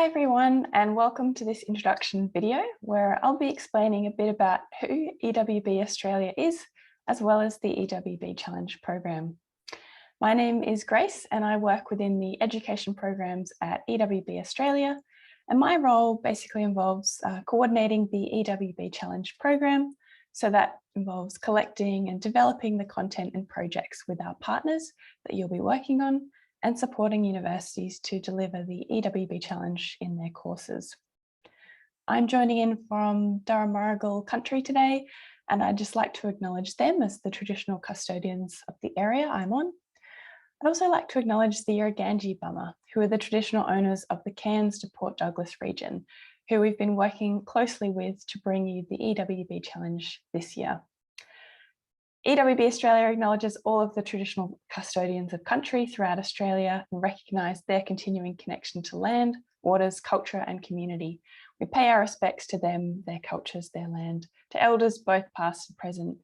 Hi everyone, and welcome to this introduction video where I'll be explaining a bit about who EWB Australia is, as well as the EWB Challenge program. My name is Grace and I work within the education programs at EWB Australia, and my role basically involves coordinating the EWB Challenge program. So that involves collecting and developing the content and projects with our partners that you'll be working on, and supporting universities to deliver the EWB Challenge in their courses. I'm joining in from Darramurrugal country today, and I'd just like to acknowledge them as the traditional custodians of the area I'm on. I'd also like to acknowledge the Yirrkala Bama, who are the traditional owners of the Cairns to Port Douglas region, who we've been working closely with to bring you the EWB Challenge this year. EWB Australia acknowledges all of the traditional custodians of country throughout Australia and recognise their continuing connection to land, waters, culture and community. We pay our respects to them, their cultures, their land, to elders both past and present,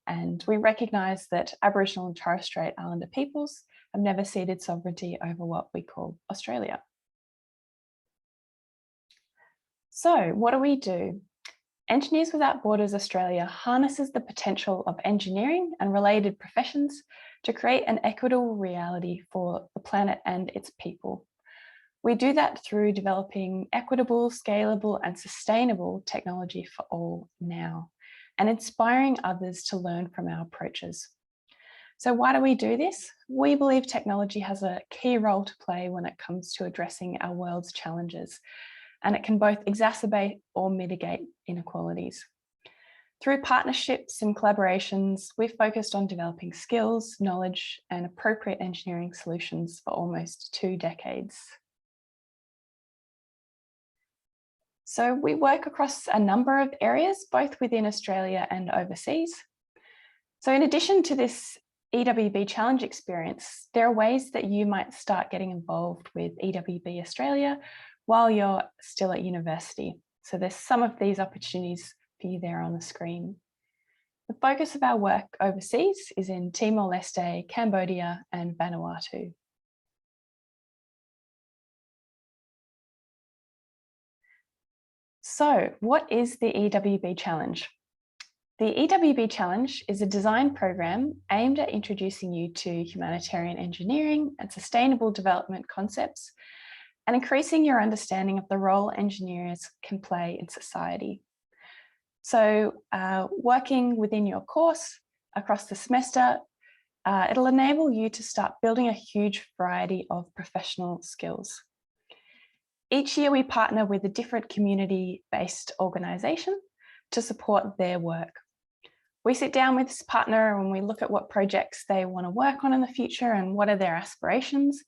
and we recognise that Aboriginal and Torres Strait Islander peoples have never ceded sovereignty over what we call Australia. So what do? Engineers Without Borders Australia harnesses the potential of engineering and related professions to create an equitable reality for the planet and its people. We do that through developing equitable, scalable and sustainable technology for all now, and inspiring others to learn from our approaches. So why do we do this? We believe technology has a key role to play when it comes to addressing our world's challenges, and it can both exacerbate or mitigate inequalities. Through partnerships and collaborations, we've focused on developing skills, knowledge, and appropriate engineering solutions for almost 2 decades. So we work across a number of areas, both within Australia and overseas. So in addition to this EWB Challenge experience, there are ways that you might start getting involved with EWB Australia while you're still at university. So there's some of these opportunities for you there on the screen. The focus of our work overseas is in Timor-Leste, Cambodia and Vanuatu. So what is the EWB Challenge? The EWB Challenge is a design program aimed at introducing you to humanitarian engineering and sustainable development concepts, and increasing your understanding of the role engineers can play in society. So working within your course across the semester, it'll enable you to start building a huge variety of professional skills. Each year we partner with a different community-based organisation to support their work. We sit down with this partner and we look at what projects they want to work on in the future and what are their aspirations.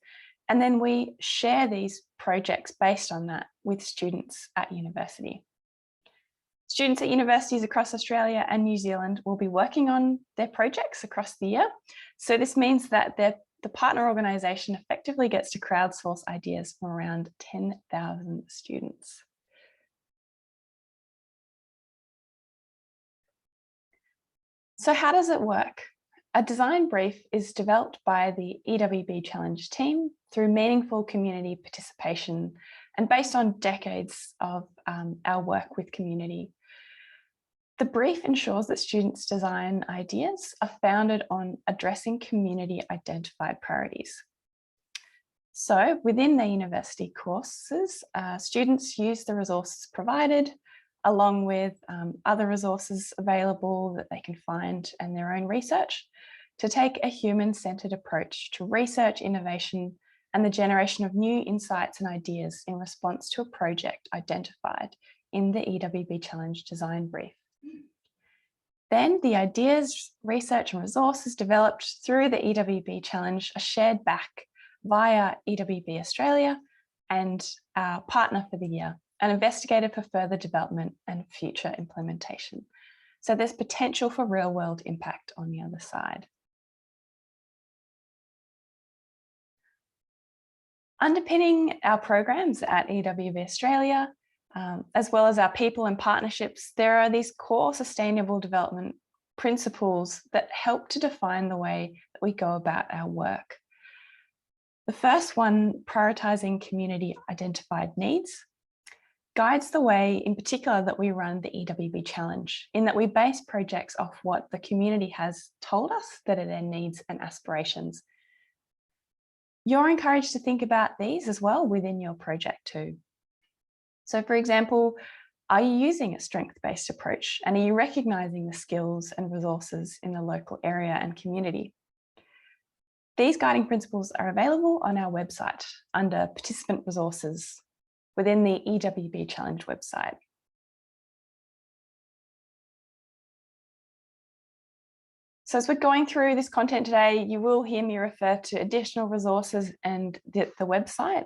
And then we share these projects based on that with students at university. Students at universities across Australia and New Zealand will be working on their projects across the year. So this means that the partner organisation effectively gets to crowdsource ideas from around 10,000 students. So how does it work? A design brief is developed by the EWB Challenge team through meaningful community participation and based on decades of our work with community. The brief ensures that students' design ideas are founded on addressing community identified priorities. So within the university courses, students use the resources provided along with other resources available that they can find and their own research to take a human-centered approach to research, innovation, and the generation of new insights and ideas in response to a project identified in the EWB Challenge design brief. Then the ideas, research and resources developed through the EWB Challenge are shared back via EWB Australia and our partner for the year, and investigated for further development and future implementation. So there's potential for real-world impact on the other side. Underpinning our programs at EWB Australia, as well as our people and partnerships, there are these core sustainable development principles that help to define the way that we go about our work. The first one, prioritising community identified needs, guides the way in particular that we run the EWB challenge, in that we base projects off what the community has told us that are their needs and aspirations. You're encouraged to think about these as well within your project too. So for example, are you using a strength-based approach, and are you recognising the skills and resources in the local area and community? These guiding principles are available on our website under participant resources within the EWB challenge website. So as we're going through this content today, you will hear me refer to additional resources and the website.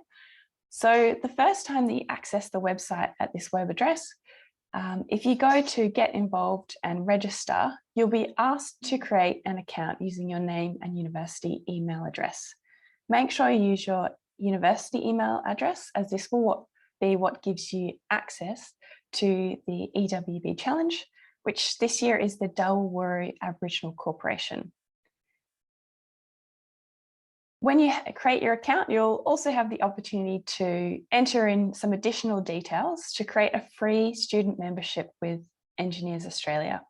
So the first time that you access the website at this web address, if you go to get involved and register, you'll be asked to create an account using your name and university email address. Make sure you use your university email address, as this will be what gives you access to the EWB challenge, which this year is the Dawul Wuru Aboriginal Corporation. When you create your account, you'll also have the opportunity to enter in some additional details to create a free student membership with Engineers Australia.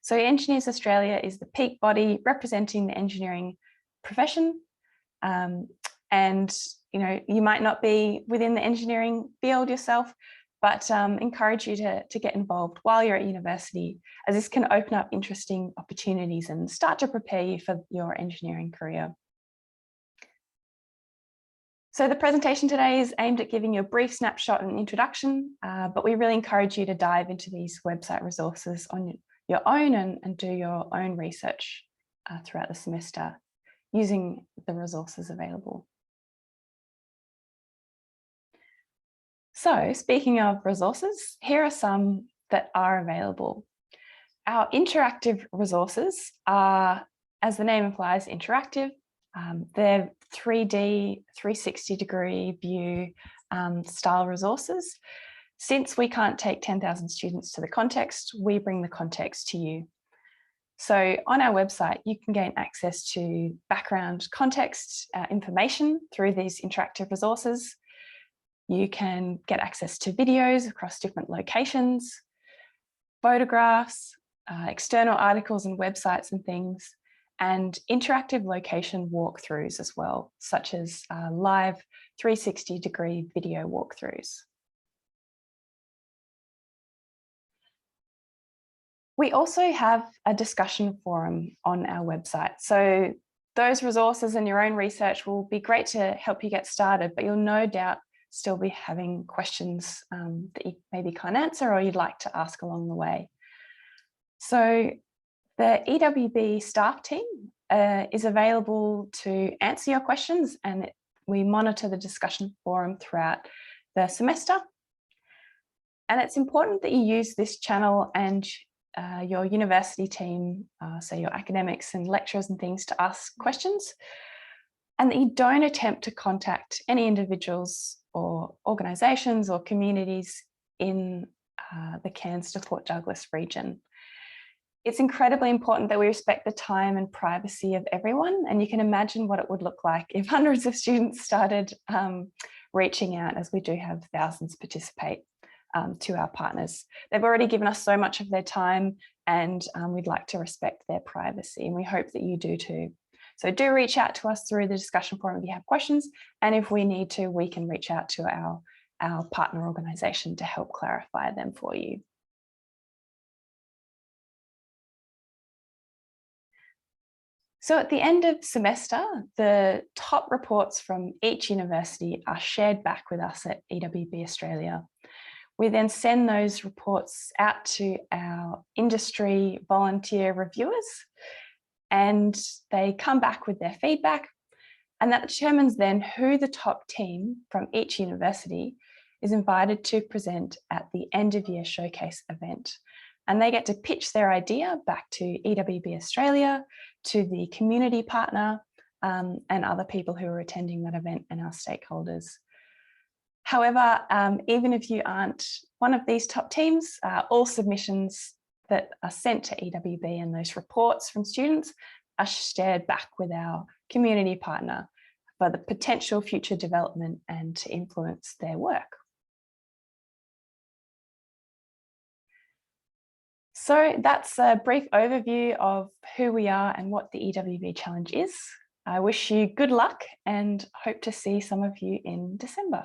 So Engineers Australia is the peak body representing the engineering profession. And you might not be within the engineering field yourself, but encourage you to get involved while you're at university, as this can open up interesting opportunities and start to prepare you for your engineering career. So the presentation today is aimed at giving you a brief snapshot and introduction, but we really encourage you to dive into these website resources on your own and do your own research throughout the semester using the resources available. So speaking of resources, here are some that are available. Our interactive resources are, as the name implies, interactive. They're 3D, 360-degree view style resources. Since we can't take 10,000 students to the context, we bring the context to you. So on our website, you can gain access to background context information through these interactive resources. You can get access to videos across different locations, photographs, external articles and websites and things, and interactive location walkthroughs as well, such as live 360-degree video walkthroughs. We also have a discussion forum on our website. So those resources and your own research will be great to help you get started, but you'll no doubt still be having questions that you maybe can't answer or you'd like to ask along the way. So the EWB staff team is available to answer your questions, and we monitor the discussion forum throughout the semester. And it's important that you use this channel and your university team, so your academics and lecturers and things, to ask questions, and that you don't attempt to contact any individuals or organisations or communities in the Cairns to Port Douglas region. It's incredibly important that we respect the time and privacy of everyone, and you can imagine what it would look like if hundreds of students started reaching out, as we do have thousands participate to our partners. They've already given us so much of their time, and we'd like to respect their privacy, and we hope that you do too. So do reach out to us through the discussion forum if you have questions, and if we need to, we can reach out to our partner organisation to help clarify them for you. So at the end of semester, the top reports from each university are shared back with us at EWB Australia. We then send those reports out to our industry volunteer reviewers, and they come back with their feedback, and that determines then who the top team from each university is invited to present at the end of year showcase event. And they get to pitch their idea back to EWB Australia, to the community partner, and other people who are attending that event and our stakeholders. However, even if you aren't one of these top teams, all submissions that are sent to EWB and those reports from students are shared back with our community partner for the potential future development and to influence their work. So that's a brief overview of who we are and what the EWB Challenge is. I wish you good luck and hope to see some of you in December.